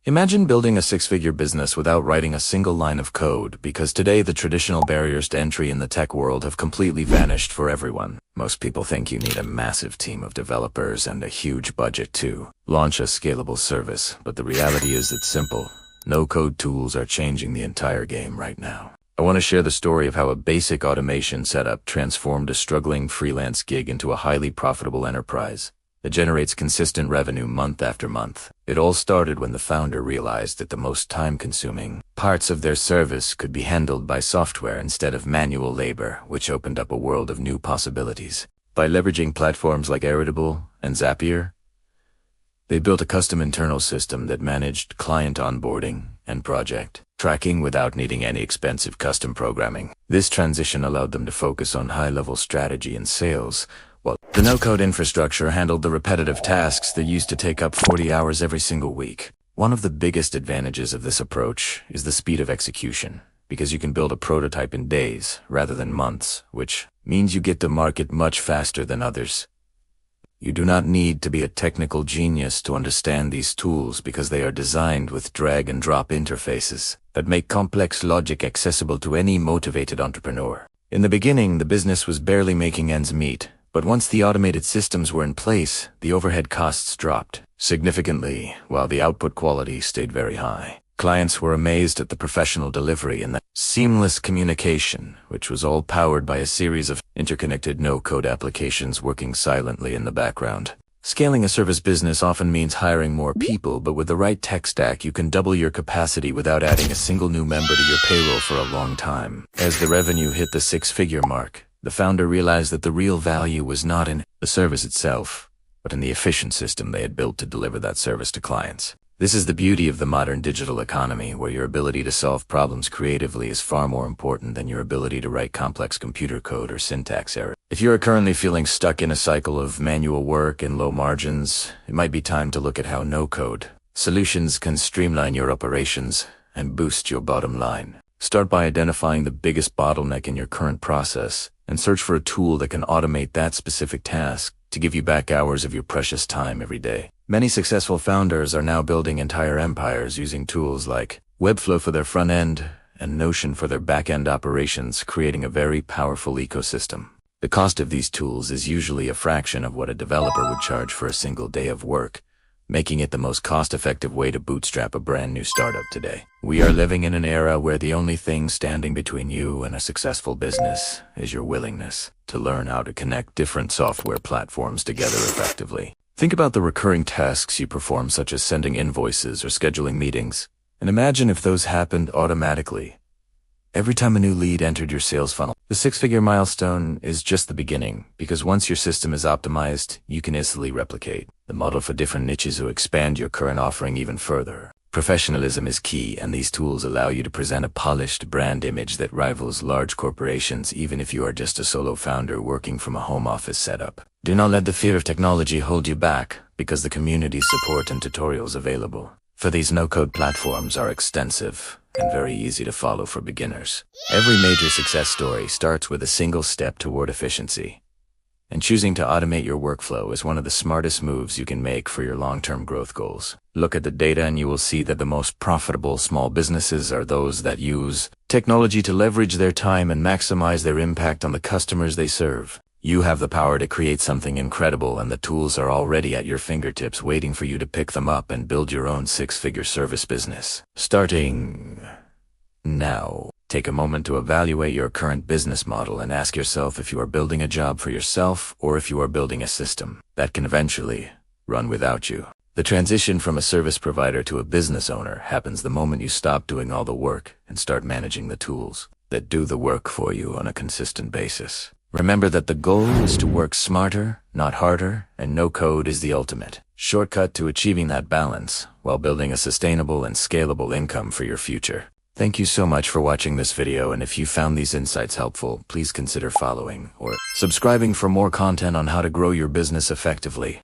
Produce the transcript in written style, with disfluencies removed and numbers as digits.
Imagine building a six-figure business without writing a single line of code, because today the traditional barriers to entry in the tech world have completely vanished for everyone. Most people think you need a massive team of developers and a huge budget to launch a scalable service, but the reality is it's simple. No-code tools are changing the entire game right now. I want to share the story of how a basic automation setup transformed a struggling freelance gig into a highly profitable enterprise that generates consistent revenue month after month. It all started when the founder realized that the most time-consuming parts of their service could be handled by software instead of manual labor, which opened up a world of new possibilities. By leveraging platforms like Airtable and Zapier, they built a custom internal system that managed client onboarding and project tracking without needing any expensive custom programming. This transition allowed them to focus on high-level strategy and sales, while the no-code infrastructure handled the repetitive tasks that used to take up 40 hours every single week. One of the biggest advantages of this approach is the speed of execution, because you can build a prototype in days rather than months, which means you get to market much faster than others. You do not need to be a technical genius to understand these tools, because they are designed with drag-and-drop interfaces that make complex logic accessible to any motivated entrepreneur. In the beginning, the business was barely making ends meet, but once the automated systems were in place, the overhead costs dropped significantly, while the output quality stayed very high. Clients were amazed at the professional delivery and the seamless communication, which was all powered by a series of interconnected no-code applications working silently in the background. Scaling a service business often means hiring more people, but with the right tech stack, you can double your capacity without adding a single new member to your payroll for a long time. As the revenue hit the six-figure mark, the founder realized that the real value was not in the service itself, but in the efficient system they had built to deliver that service to clients. This is the beauty of the modern digital economy, where your ability to solve problems creatively is far more important than your ability to write complex computer code or syntax errors. If you are currently feeling stuck in a cycle of manual work and low margins, it might be time to look at how no-code solutions can streamline your operations and boost your bottom line. Start by identifying the biggest bottleneck in your current process and search for a tool that can automate that specific task to give you back hours of your precious time every day. Many successful founders are now building entire empires using tools like Webflow for their front end and Notion for their back-end operations, creating a very powerful ecosystem. The cost of these tools is usually a fraction of what a developer would charge for a single day of work, making it the most cost-effective way to bootstrap a brand new startup today. We are living in an era where the only thing standing between you and a successful business is your willingness to learn how to connect different software platforms together effectively. Think about the recurring tasks you perform, such as sending invoices or scheduling meetings, and imagine if those happened automatically every time a new lead entered your sales funnel. The six-figure milestone is just the beginning, because once your system is optimized, you can easily replicate the model for different niches or expand your current offering even further. Professionalism is key, and these tools allow you to present a polished brand image that rivals large corporations, even if you are just a solo founder working from a home office setup. Do not let the fear of technology hold you back, because the community support and tutorials available for these no-code platforms are extensive and very easy to follow for beginners. Every major success story starts with a single step toward efficiency, and choosing to automate your workflow is one of the smartest moves you can make for your long-term growth goals. Look at the data and you will see that the most profitable small businesses are those that use technology to leverage their time and maximize their impact on the customers they serve. You have the power to create something incredible, and the tools are already at your fingertips waiting for you to pick them up and build your own six-figure service business. Starting now. Take a moment to evaluate your current business model and ask yourself if you are building a job for yourself or if you are building a system that can eventually run without you. The transition from a service provider to a business owner happens the moment you stop doing all the work and start managing the tools that do the work for you on a consistent basis. Remember that the goal is to work smarter, not harder, and no-code is the ultimate shortcut to achieving that balance while building a sustainable and scalable income for your future. Thank you so much for watching this video, and if you found these insights helpful, please consider following or subscribing for more content on how to grow your business effectively.